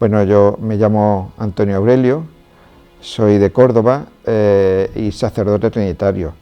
Bueno, yo me llamo Antonio Aurelio, soy de Córdoba y sacerdote trinitario.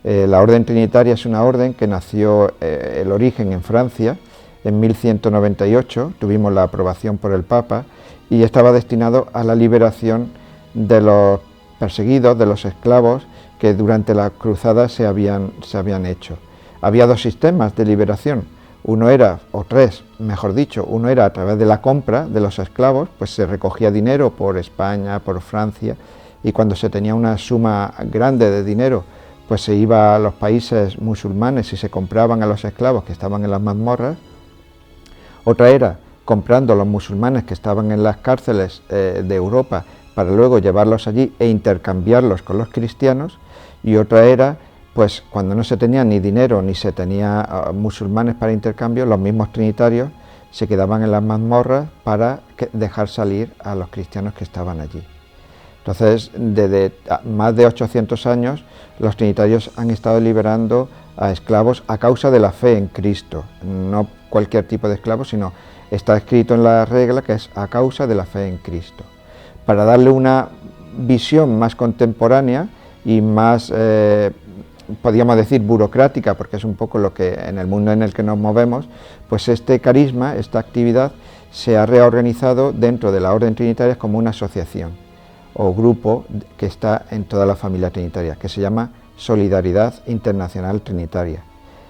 La orden trinitaria es una orden que nació el origen en Francia en 1198, tuvimos la aprobación por el Papa y estaba destinado a la liberación de los perseguidos, de los esclavos que durante las cruzadas se habían hecho. Había dos sistemas de liberación. Uno era, o tres, mejor dicho, uno era a través de la compra de los esclavos, pues se recogía dinero por España, por Francia, y cuando se tenía una suma grande de dinero, pues se iba a los países musulmanes y se compraban a los esclavos que estaban en las mazmorras. Otra era comprando a los musulmanes que estaban en las cárceles de Europa para luego llevarlos allí e intercambiarlos con los cristianos, y otra era pues cuando no se tenía ni dinero ni se tenía musulmanes para intercambio, los mismos trinitarios se quedaban en las mazmorras para dejar salir a los cristianos que estaban allí. Entonces, desde más de 800 años, los trinitarios han estado liberando a esclavos a causa de la fe en Cristo, no cualquier tipo de esclavo, sino está escrito en la regla que es a causa de la fe en Cristo. Para darle una visión más contemporánea y más podríamos decir burocrática, porque es un poco lo que en el mundo en el que nos movemos, pues este carisma, esta actividad, se ha reorganizado dentro de la Orden Trinitaria como una asociación o grupo que está en toda la familia trinitaria, que se llama Solidaridad Internacional Trinitaria.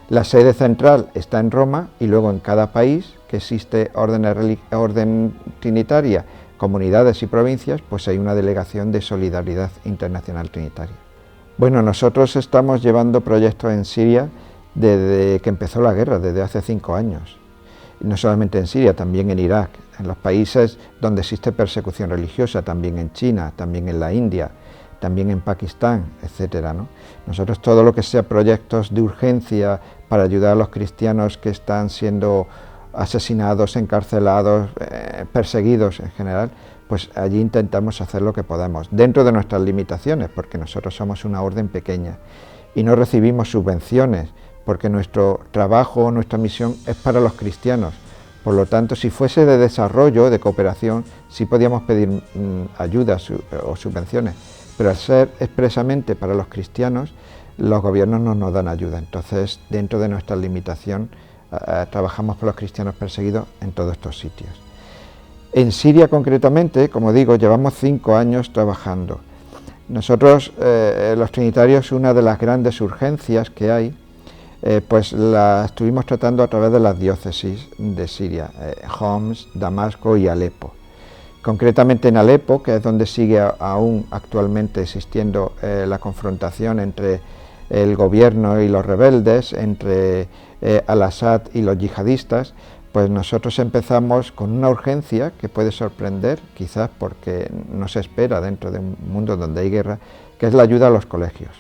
La sede central está en Roma y luego en cada país que existe orden trinitaria, comunidades y provincias, pues hay una delegación de Solidaridad Internacional Trinitaria. Bueno, nosotros estamos llevando proyectos en Siria desde que empezó la guerra, desde hace 5 años. Y no solamente en Siria, también en Irak, en los países donde existe persecución religiosa, también en China, también en la India, también en Pakistán, etcétera, ¿no? Nosotros todo lo que sea proyectos de urgencia para ayudar a los cristianos que están siendo asesinados, encarcelados, perseguidos en general, pues allí intentamos hacer lo que podamos, dentro de nuestras limitaciones, porque nosotros somos una orden pequeña y no recibimos subvenciones, porque nuestro trabajo, nuestra misión es para los cristianos. Por lo tanto, si fuese de desarrollo, de cooperación, sí podíamos pedir ayudas o subvenciones, pero al ser expresamente para los cristianos, los gobiernos no nos dan ayuda. Entonces, dentro de nuestra limitación, trabajamos por los cristianos perseguidos en todos estos sitios. En Siria concretamente, como digo, llevamos 5 años trabajando. Nosotros, los trinitarios, una de las grandes urgencias que hay, pues la estuvimos tratando a través de las diócesis de Siria, Homs, Damasco y Alepo. Concretamente en Alepo, que es donde sigue aún actualmente existiendo la confrontación entre el gobierno y los rebeldes, entre al-Assad y los yihadistas, pues nosotros empezamos con una urgencia que puede sorprender, quizás porque no se espera dentro de un mundo donde hay guerra, que es la ayuda a los colegios.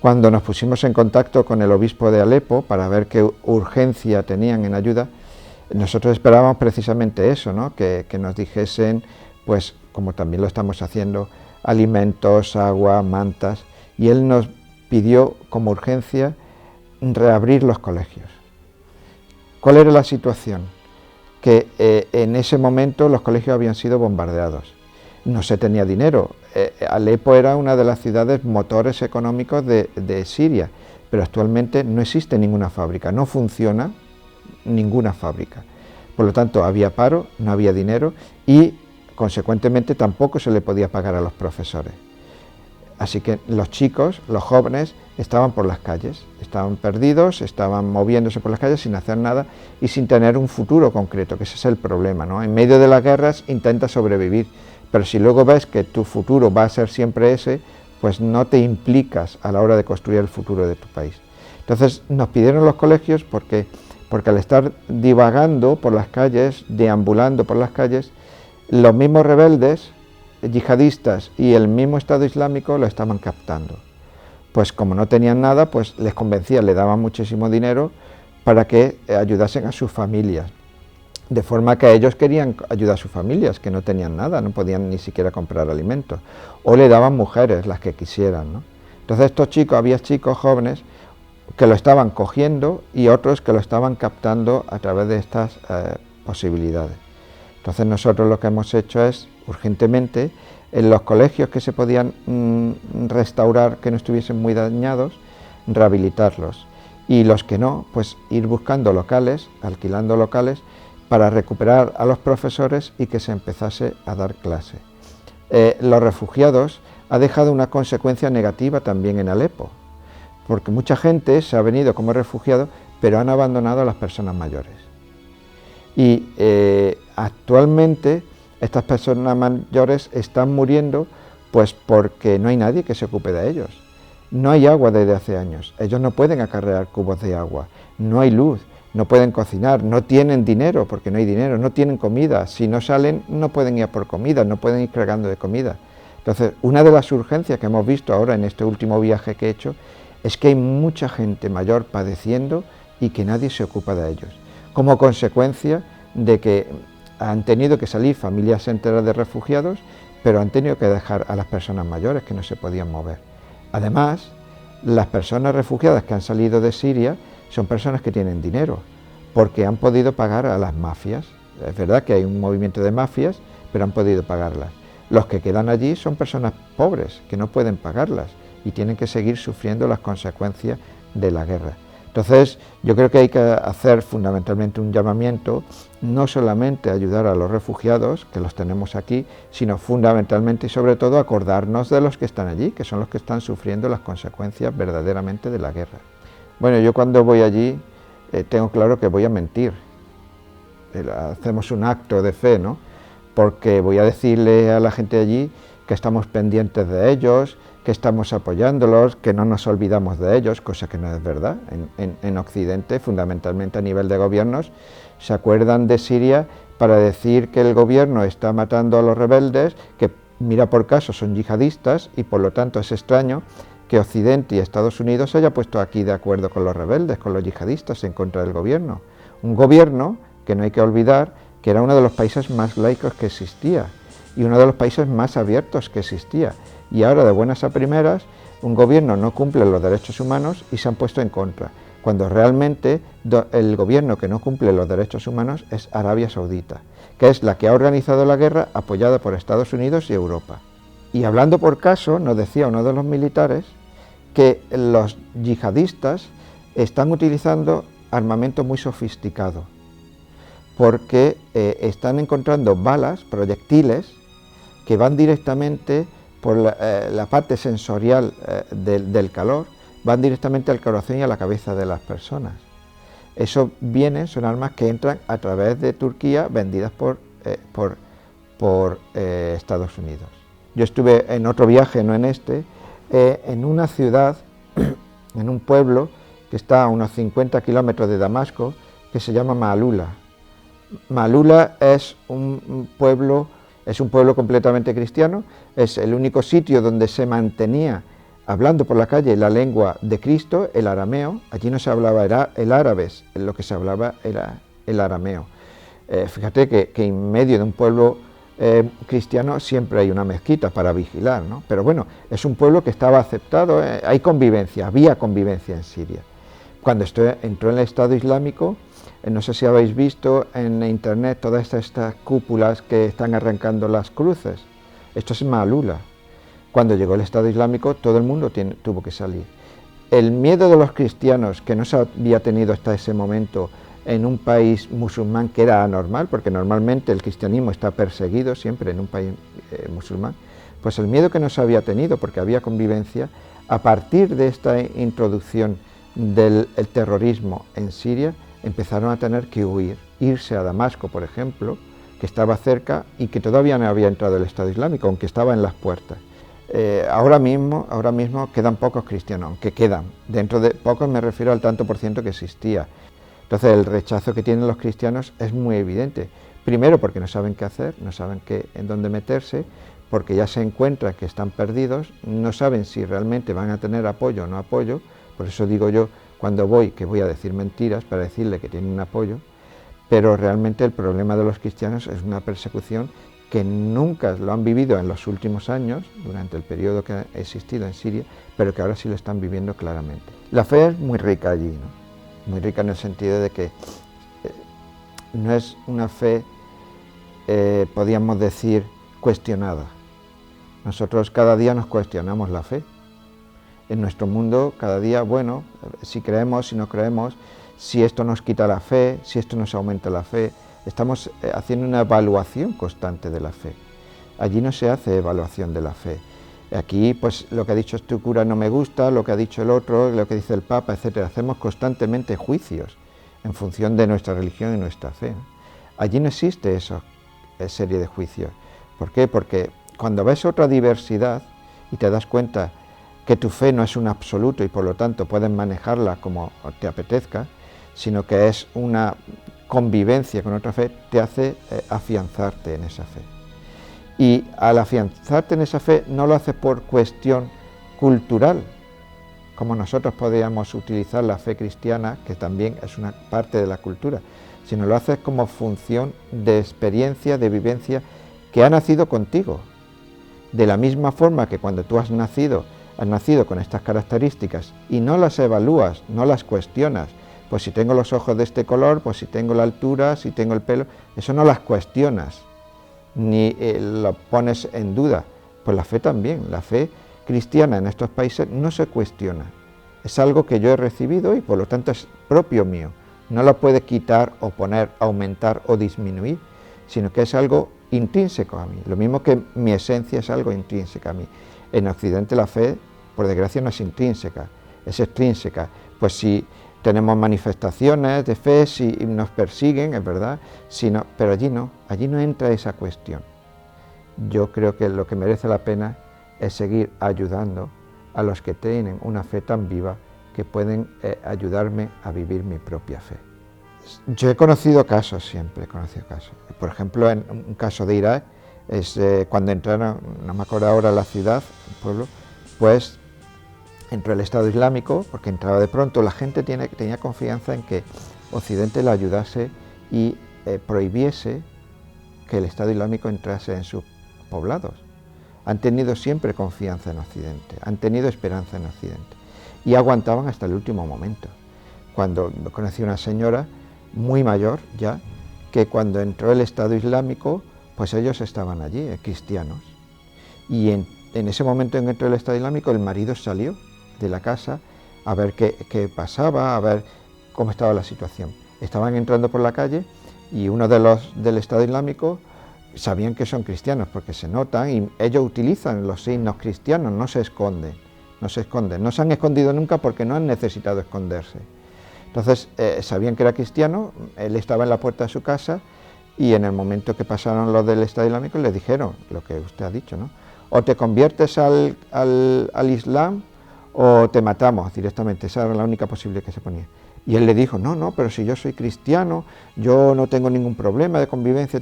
Cuando nos pusimos en contacto con el obispo de Alepo para ver qué urgencia tenían en ayuda, nosotros esperábamos precisamente eso, ¿no? Que nos dijesen, pues como también lo estamos haciendo, alimentos, agua, mantas, y él nos pidió como urgencia reabrir los colegios. ¿Cuál era la situación? Que en ese momento los colegios habían sido bombardeados, no se tenía dinero. Alepo era una de las ciudades motores económicos de Siria, pero actualmente no existe ninguna fábrica, no funciona ninguna fábrica. Por lo tanto, había paro, no había dinero y, consecuentemente, tampoco se le podía pagar a los profesores. Así que los chicos, los jóvenes, estaban por las calles, estaban perdidos, estaban moviéndose por las calles sin hacer nada y sin tener un futuro concreto, que ese es el problema, ¿no? En medio de las guerras intentas sobrevivir, pero si luego ves que tu futuro va a ser siempre ese, pues no te implicas a la hora de construir el futuro de tu país. Entonces nos pidieron los colegios porque al estar divagando por las calles, deambulando por las calles, los mismos rebeldes, yihadistas y el mismo Estado Islámico lo estaban captando. Pues como no tenían nada, pues les convencía, le daban muchísimo dinero para que ayudasen a sus familias. De forma que ellos querían ayudar a sus familias, que no tenían nada, no podían ni siquiera comprar alimentos. O le daban mujeres, las que quisieran, ¿no? Entonces estos chicos, había chicos jóvenes que lo estaban cogiendo y otros que lo estaban captando a través de estas posibilidades. Entonces nosotros lo que hemos hecho es, urgentemente, en los colegios que se podían restaurar, que no estuviesen muy dañados, rehabilitarlos. Y los que no, pues ir buscando locales, alquilando locales, para recuperar a los profesores y que se empezase a dar clase. Los refugiados ha dejado una consecuencia negativa también en Alepo, porque mucha gente se ha venido como refugiado, pero han abandonado a las personas mayores. Y actualmente estas personas mayores están muriendo pues porque no hay nadie que se ocupe de ellos. No hay agua desde hace años, ellos no pueden acarrear cubos de agua, no hay luz, no pueden cocinar, no tienen dinero porque no hay dinero, no tienen comida, si no salen no pueden ir a por comida, no pueden ir cargando de comida. Entonces, una de las urgencias que hemos visto ahora en este último viaje que he hecho es que hay mucha gente mayor padeciendo y que nadie se ocupa de ellos, como consecuencia de que han tenido que salir familias enteras de refugiados, pero han tenido que dejar a las personas mayores que no se podían mover. Además, las personas refugiadas que han salido de Siria son personas que tienen dinero, porque han podido pagar a las mafias. Es verdad que hay un movimiento de mafias, pero han podido pagarlas. Los que quedan allí son personas pobres, que no pueden pagarlas y tienen que seguir sufriendo las consecuencias de la guerra. Entonces, yo creo que hay que hacer fundamentalmente un llamamiento, no solamente a ayudar a los refugiados, que los tenemos aquí, sino fundamentalmente y sobre todo acordarnos de los que están allí, que son los que están sufriendo las consecuencias verdaderamente de la guerra. Bueno, yo cuando voy allí tengo claro que voy a mentir. Hacemos un acto de fe, ¿no? Porque voy a decirle a la gente de allí que estamos pendientes de ellos, que estamos apoyándolos, que no nos olvidamos de ellos, cosa que no es verdad. En Occidente, fundamentalmente a nivel de gobiernos, se acuerdan de Siria para decir que el gobierno está matando a los rebeldes, que mira por caso son yihadistas y por lo tanto es extraño que Occidente y Estados Unidos se haya puesto aquí de acuerdo con los rebeldes, con los yihadistas en contra del gobierno. Un gobierno que no hay que olvidar que era uno de los países más laicos que existía y uno de los países más abiertos que existía. Y ahora, de buenas a primeras, un gobierno no cumple los derechos humanos y se han puesto en contra, cuando realmente el gobierno que no cumple los derechos humanos es Arabia Saudita, que es la que ha organizado la guerra apoyada por Estados Unidos y Europa. Y hablando por caso, nos decía uno de los militares que los yihadistas están utilizando armamento muy sofisticado, porque están encontrando balas, proyectiles, que van directamente por la parte sensorial del calor, van directamente al corazón y a la cabeza de las personas. Eso son armas que entran a través de Turquía, vendidas por Estados Unidos. Yo estuve en otro viaje, no en este, en una ciudad, en un pueblo que está a unos 50 kilómetros de Damasco, que se llama Maalula. Maalula es un pueblo completamente cristiano, es el único sitio donde se mantenía hablando por la calle la lengua de Cristo, el arameo. Allí no se hablaba el árabe, lo que se hablaba era el arameo. Fíjate que en medio de un pueblo cristiano siempre hay una mezquita para vigilar, ¿no? Pero bueno, es un pueblo que estaba aceptado, hay convivencia, había convivencia en Siria. Cuando entró en el Estado Islámico, no sé si habéis visto en internet todas estas cúpulas que están arrancando las cruces. Esto es Maalula. Cuando llegó el Estado Islámico, todo el mundo tuvo que salir. El miedo de los cristianos, que no se había tenido hasta ese momento en un país musulmán, que era anormal, porque normalmente el cristianismo está perseguido siempre en un país musulmán, pues el miedo que no se había tenido, porque había convivencia, a partir de esta introducción del terrorismo en Siria, empezaron a tener que huir, irse a Damasco, por ejemplo, que estaba cerca y que todavía no había entrado el Estado Islámico, aunque estaba en las puertas. Ahora mismo quedan pocos cristianos, aunque quedan. Dentro de pocos me refiero al tanto por ciento que existía. Entonces el rechazo que tienen los cristianos es muy evidente, Primero porque no saben qué hacer, no saben en dónde meterse, porque ya se encuentran que están perdidos, no saben si realmente van a tener apoyo o no apoyo. Por eso digo yo, cuando voy, que voy a decir mentiras para decirle que tienen un apoyo, pero realmente el problema de los cristianos es una persecución que nunca lo han vivido en los últimos años, durante el periodo que ha existido en Siria, pero que ahora sí lo están viviendo claramente. La fe es muy rica allí, ¿no? Muy rica en el sentido de que no es una fe, podríamos decir, cuestionada. Nosotros cada día nos cuestionamos la fe. En nuestro mundo cada día, bueno, si creemos, si no creemos, si esto nos quita la fe, si esto nos aumenta la fe, estamos haciendo una evaluación constante de la fe. Allí no se hace evaluación de la fe. Aquí, pues, lo que ha dicho este cura no me gusta, lo que ha dicho el otro, lo que dice el Papa, etcétera. Hacemos constantemente juicios en función de nuestra religión y nuestra fe. Allí no existe esa serie de juicios. ¿Por qué? Porque cuando ves otra diversidad y te das cuenta que tu fe no es un absoluto y por lo tanto puedes manejarla como te apetezca, sino que es una convivencia con otra fe, te hace afianzarte en esa fe. Y al afianzarte en esa fe no lo haces por cuestión cultural, como nosotros podríamos utilizar la fe cristiana, que también es una parte de la cultura, sino lo haces como función de experiencia, de vivencia, que ha nacido contigo. De la misma forma que cuando tú has nacido con estas características y no las evalúas, no las cuestionas, pues si tengo los ojos de este color, pues si tengo la altura, si tengo el pelo, eso no las cuestionas, ni lo pones en duda. Pues la fe también, la fe cristiana en estos países no se cuestiona, es algo que yo he recibido y por lo tanto es propio mío, no lo puede quitar o poner, aumentar o disminuir, sino que es algo intrínseco a mí, lo mismo que mi esencia es algo intrínseca a mí. En Occidente la fe, por desgracia, no es intrínseca, es extrínseca. Pues si tenemos manifestaciones de fe, si nos persiguen, es verdad, pero allí no entra esa cuestión. Yo creo que lo que merece la pena es seguir ayudando a los que tienen una fe tan viva que pueden ayudarme a vivir mi propia fe. Yo he conocido casos, siempre he conocido casos. Por ejemplo, en un caso de Irak, es cuando entraron, no me acuerdo ahora la ciudad, el pueblo, pues entró el Estado Islámico, porque entraba de pronto, la gente tenía confianza en que Occidente la ayudase y prohibiese que el Estado Islámico entrase en sus poblados. Han tenido siempre confianza en Occidente, han tenido esperanza en Occidente y aguantaban hasta el último momento. Cuando conocí una señora muy mayor ya, que cuando entró el Estado Islámico, pues ellos estaban allí, cristianos. Y en ese momento en que entró el Estado Islámico, el marido salió de la casa a ver qué pasaba, a ver cómo estaba la situación. Estaban entrando por la calle y uno de los del Estado Islámico sabían que son cristianos porque se notan y ellos utilizan los signos cristianos, no se esconden, no se han escondido nunca porque no han necesitado esconderse. Entonces sabían que era cristiano, él estaba en la puerta de su casa y en el momento que pasaron los del Estado Islámico le dijeron lo que usted ha dicho, ¿no? O te conviertes al Islam o te matamos directamente, esa era la única posible que se ponía. Y él le dijo, no, pero si yo soy cristiano, yo no tengo ningún problema de convivencia,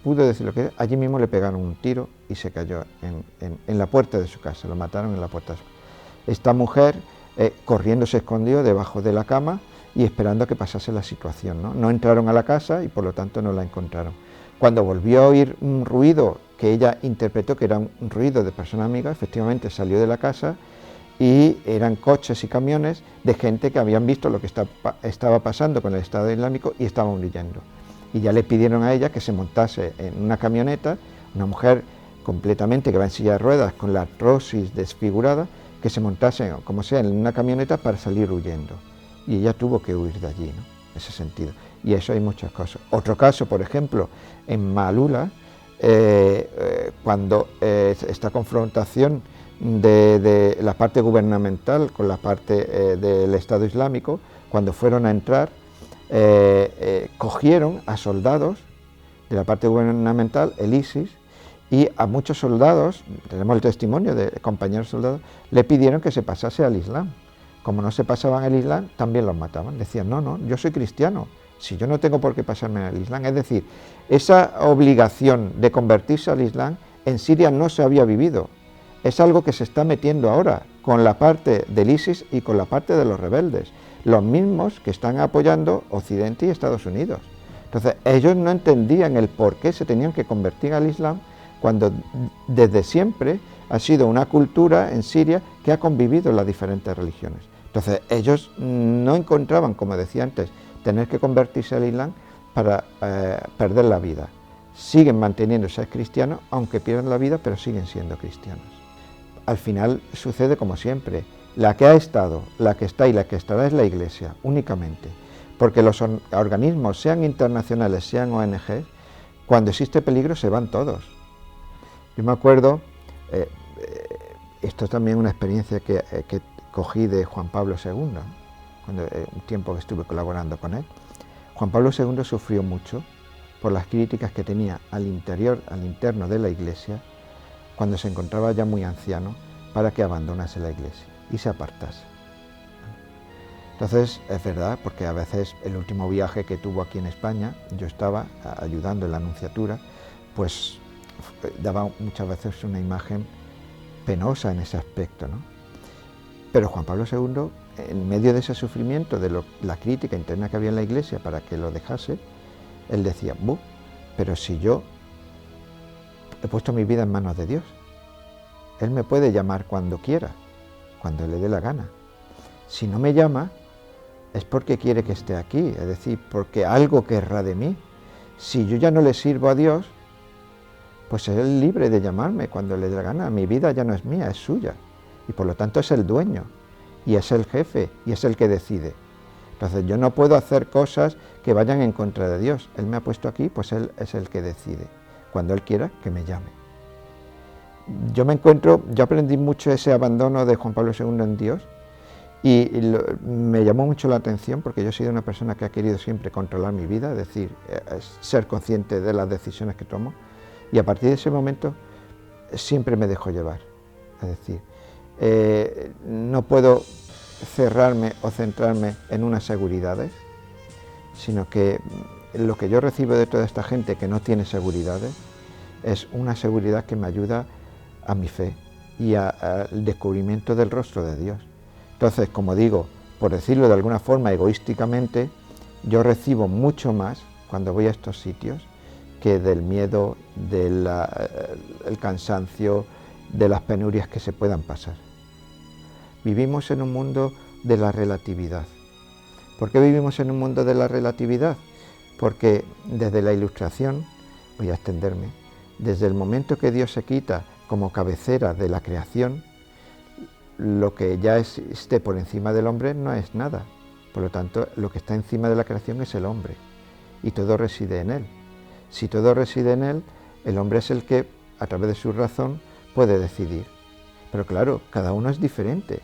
pudo decir lo que allí mismo le pegaron un tiro y se cayó en la puerta de su casa, lo mataron en la puerta de su casa. Esta mujer corriendo se escondió debajo de la cama y esperando a que pasase la situación, ¿no? No entraron a la casa y por lo tanto no la encontraron. Cuando volvió a oír un ruido que ella interpretó que era un ruido de persona amiga, efectivamente salió de la casa y eran coches y camiones de gente que habían visto lo que estaba pasando con el Estado Islámico y estaban huyendo. Y ya le pidieron a ella que se montase en una camioneta, una mujer completamente que va en silla de ruedas con la artrosis desfigurada, que se montase como sea en una camioneta para salir huyendo. Y ella tuvo que huir de allí, ¿no? En ese sentido. Y eso hay muchas cosas. Otro caso, por ejemplo, en Maalula, cuando esta confrontación de la parte gubernamental con la parte del Estado Islámico, cuando fueron a entrar, cogieron a soldados de la parte gubernamental, el ISIS, y a muchos soldados, tenemos el testimonio de compañeros soldados, le pidieron que se pasase al Islam. Como no se pasaban al Islam, también los mataban. Decían, no, yo soy cristiano, Si yo no tengo por qué pasarme al Islam, es decir, esa obligación de convertirse al Islam en Siria no se había vivido. Es algo que se está metiendo ahora con la parte del ISIS y con la parte de los rebeldes, los mismos que están apoyando Occidente y Estados Unidos. Entonces, ellos no entendían el por qué se tenían que convertir al Islam cuando desde siempre ha sido una cultura en Siria que ha convivido las diferentes religiones. Entonces, ellos no encontraban, como decía antes, tener que convertirse al Islam para perder la vida. Siguen manteniéndose cristianos, aunque pierdan la vida, pero siguen siendo cristianos. Al final sucede como siempre, la que ha estado, la que está y la que estará es la Iglesia, únicamente. Porque los organismos, sean internacionales, sean ONG, cuando existe peligro se van todos. Yo me acuerdo, esto es también una experiencia que cogí de Juan Pablo II, cuando un tiempo que estuve colaborando con él. Juan Pablo II sufrió mucho por las críticas que tenía al interno de la Iglesia, cuando se encontraba ya muy anciano, para que abandonase la Iglesia y se apartase. Entonces, es verdad, porque a veces el último viaje que tuvo aquí en España, yo estaba ayudando en la Anunciatura, pues daba muchas veces una imagen penosa en ese aspecto, ¿no? Pero Juan Pablo II, en medio de ese sufrimiento, de la crítica interna que había en la Iglesia para que lo dejase, él decía, pero si yo he puesto mi vida en manos de Dios, Él me puede llamar cuando quiera, cuando le dé la gana. Si no me llama, es porque quiere que esté aquí, es decir, porque algo querrá de mí. Si yo ya no le sirvo a Dios, pues es Él libre de llamarme cuando le dé la gana. Mi vida ya no es mía, es suya. Y por lo tanto es el dueño, y es el jefe, y es el que decide. Entonces yo no puedo hacer cosas que vayan en contra de Dios. Él me ha puesto aquí, pues Él es el que decide. Cuando Él quiera, que me llame. Yo aprendí mucho ese abandono de Juan Pablo II en Dios, y me llamó mucho la atención porque yo he sido una persona que ha querido siempre controlar mi vida, es decir, ser consciente de las decisiones que tomo, y a partir de ese momento siempre me dejo llevar. Es decir, no puedo cerrarme o centrarme en unas seguridades, sino que lo que yo recibo de toda esta gente que no tiene seguridades es una seguridad que me ayuda a mi fe y al descubrimiento del rostro de Dios. Entonces, como digo, por decirlo de alguna forma egoísticamente, yo recibo mucho más cuando voy a estos sitios que del miedo, del cansancio, de las penurias que se puedan pasar. Vivimos en un mundo de la relatividad. ¿Por qué vivimos en un mundo de la relatividad? Porque desde la Ilustración, voy a extenderme, desde el momento que Dios se quita como cabecera de la creación, lo que ya esté por encima del hombre no es nada. Por lo tanto, lo que está encima de la creación es el hombre, y todo reside en él. Si todo reside en él, el hombre es el que, a través de su razón, puede decidir. Pero claro, cada uno es diferente,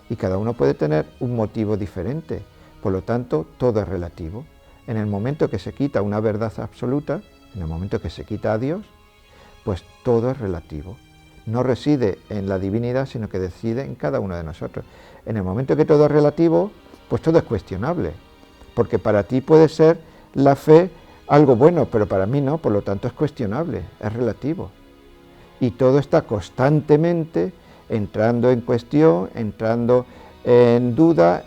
y cada uno puede tener un motivo diferente. Por lo tanto, todo es relativo. En el momento que se quita una verdad absoluta, en el momento que se quita a Dios, pues todo es relativo. No reside en la divinidad, sino que reside en cada uno de nosotros. En el momento que todo es relativo, pues todo es cuestionable, porque para ti puede ser la fe algo bueno, pero para mí no, por lo tanto es cuestionable, es relativo. Y todo está constantemente entrando en cuestión, entrando en duda,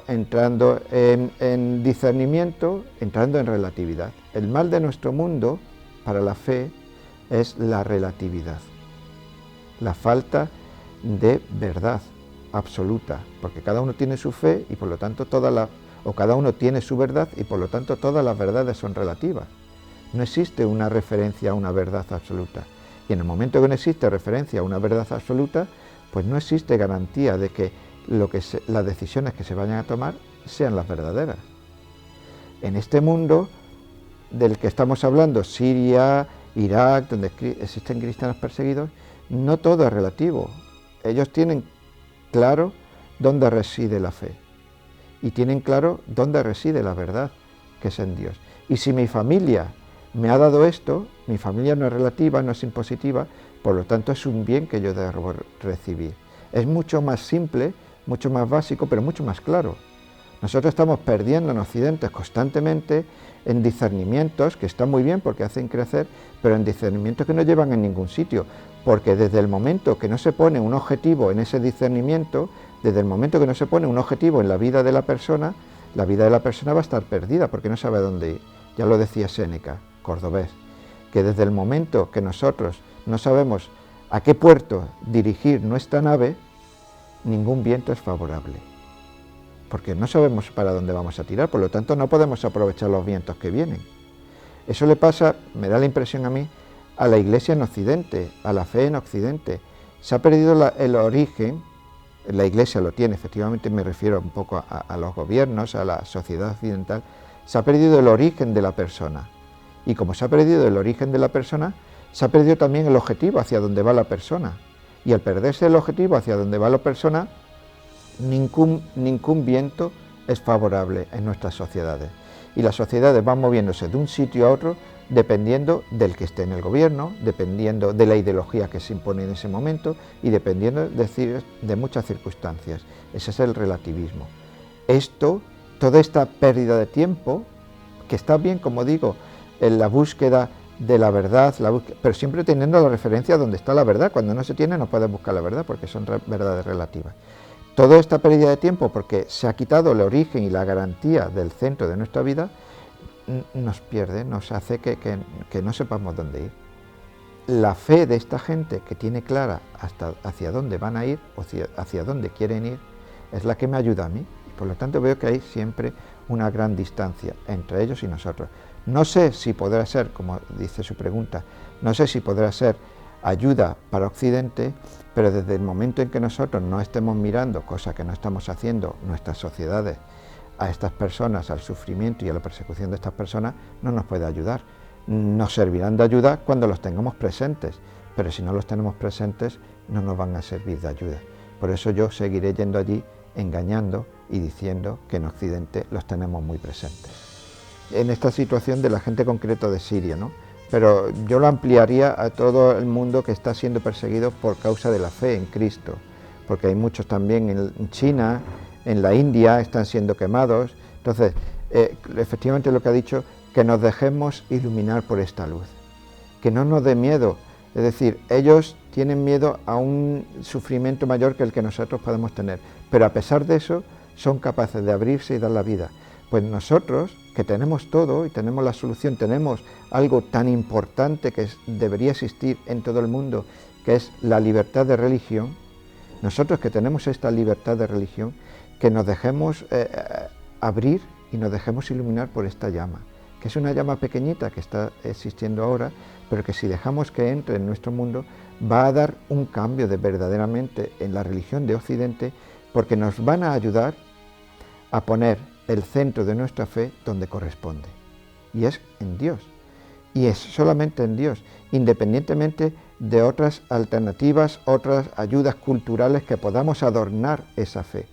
entrando en discernimiento, entrando en relatividad. El mal de nuestro mundo, para la fe, es la relatividad, la falta de verdad absoluta, porque cada uno tiene su fe y por lo tanto cada uno tiene su verdad y por lo tanto todas las verdades son relativas. No existe una referencia a una verdad absoluta. Y en el momento que no existe referencia a una verdad absoluta, pues no existe garantía de que las decisiones que se vayan a tomar sean las verdaderas. En este mundo del que estamos hablando, Siria, Irak, donde existen cristianos perseguidos, no todo es relativo. Ellos tienen claro dónde reside la fe y tienen claro dónde reside la verdad, que es en Dios. Y si mi familia me ha dado esto, mi familia no es relativa, no es impositiva, por lo tanto es un bien que yo debo recibir. Es mucho más simple, mucho más básico, pero mucho más claro, Nosotros estamos perdiendo en Occidente constantemente en discernimientos, que están muy bien porque hacen crecer, pero en discernimientos que no llevan a ningún sitio, porque desde el momento que no se pone un objetivo en ese discernimiento, desde el momento que no se pone un objetivo en la vida de la persona va a estar perdida porque no sabe a dónde ir. Ya lo decía Séneca, cordobés, que desde el momento que nosotros no sabemos a qué puerto dirigir nuestra nave, ningún viento es favorable, porque no sabemos para dónde vamos a tirar, por lo tanto no podemos aprovechar los vientos que vienen. Eso le pasa, me da la impresión a mí, a la Iglesia en Occidente, a la fe en Occidente. Se ha perdido el origen, la Iglesia lo tiene, efectivamente me refiero un poco a los gobiernos, a la sociedad occidental, se ha perdido el origen de la persona. Y como se ha perdido el origen de la persona, se ha perdido también el objetivo hacia donde va la persona. Y al perderse el objetivo hacia donde va la persona, ningún viento es favorable en nuestras sociedades. Y las sociedades van moviéndose de un sitio a otro dependiendo del que esté en el gobierno, dependiendo de la ideología que se impone en ese momento y dependiendo de muchas circunstancias. Ese es el relativismo. Toda esta pérdida de tiempo, que está bien, como digo, en la búsqueda de la verdad, pero siempre teniendo la referencia donde está la verdad. Cuando no se tiene no puedes buscar la verdad porque son verdades relativas. Toda esta pérdida de tiempo porque se ha quitado el origen y la garantía del centro de nuestra vida, nos pierde, nos hace que no sepamos dónde ir. La fe de esta gente que tiene clara hacia dónde van a ir o hacia dónde quieren ir, es la que me ayuda a mí. Por lo tanto veo que hay siempre una gran distancia entre ellos y nosotros. No sé si podrá ser, como dice su pregunta, no sé si podrá ser ayuda para Occidente, pero desde el momento en que nosotros no estemos mirando, cosa que no estamos haciendo, nuestras sociedades, a estas personas, al sufrimiento y a la persecución de estas personas, no nos puede ayudar. Nos servirán de ayuda cuando los tengamos presentes, pero si no los tenemos presentes, no nos van a servir de ayuda. Por eso yo seguiré yendo allí, engañando y diciendo que en Occidente los tenemos muy presentes. En esta situación de la gente concreta de Siria, ¿no? Pero yo lo ampliaría a todo el mundo que está siendo perseguido por causa de la fe en Cristo, porque hay muchos también en China, en la India, están siendo quemados. Entonces, efectivamente lo que ha dicho, que nos dejemos iluminar por esta luz, que no nos dé miedo, es decir, ellos tienen miedo a un sufrimiento mayor que el que nosotros podemos tener, pero a pesar de eso, son capaces de abrirse y dar la vida. Pues nosotros, que tenemos todo y tenemos la solución, tenemos algo tan importante que debería existir en todo el mundo, que es la libertad de religión. Nosotros que tenemos esta libertad de religión, que nos dejemos abrir y nos dejemos iluminar por esta llama, que es una llama pequeñita que está existiendo ahora, pero que si dejamos que entre en nuestro mundo, va a dar un cambio verdaderamente en la religión de Occidente, porque nos van a ayudar a poner el centro de nuestra fe donde corresponde, y es en Dios, y es solamente en Dios, independientemente de otras alternativas, otras ayudas culturales que podamos adornar esa fe,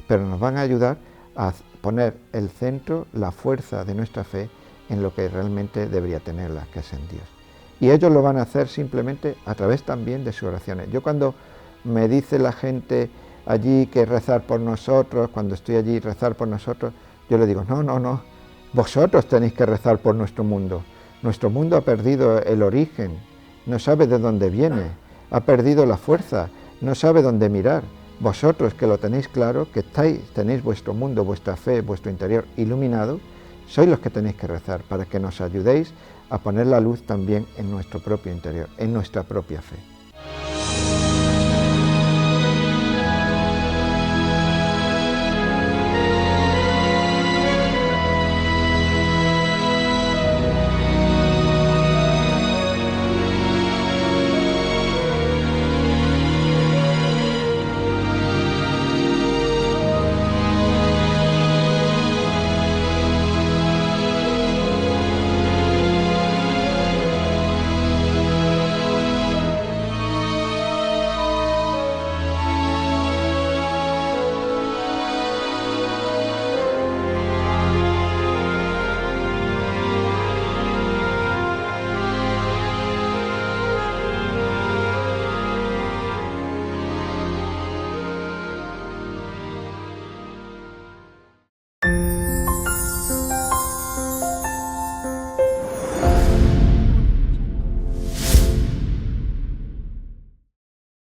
pero nos van a ayudar a poner el centro, la fuerza de nuestra fe en lo que realmente debería tenerla, que es en Dios. Y ellos lo van a hacer simplemente a través también de sus oraciones. Yo cuando me dice la gente allí que rezar por nosotros, cuando estoy allí rezar por nosotros, yo le digo, no, vosotros tenéis que rezar por nuestro mundo. Nuestro mundo ha perdido el origen, no sabe de dónde viene, ha perdido la fuerza, no sabe dónde mirar. Vosotros que lo tenéis claro, que tenéis vuestro mundo, vuestra fe, vuestro interior iluminado, sois los que tenéis que rezar para que nos ayudéis a poner la luz también en nuestro propio interior, en nuestra propia fe.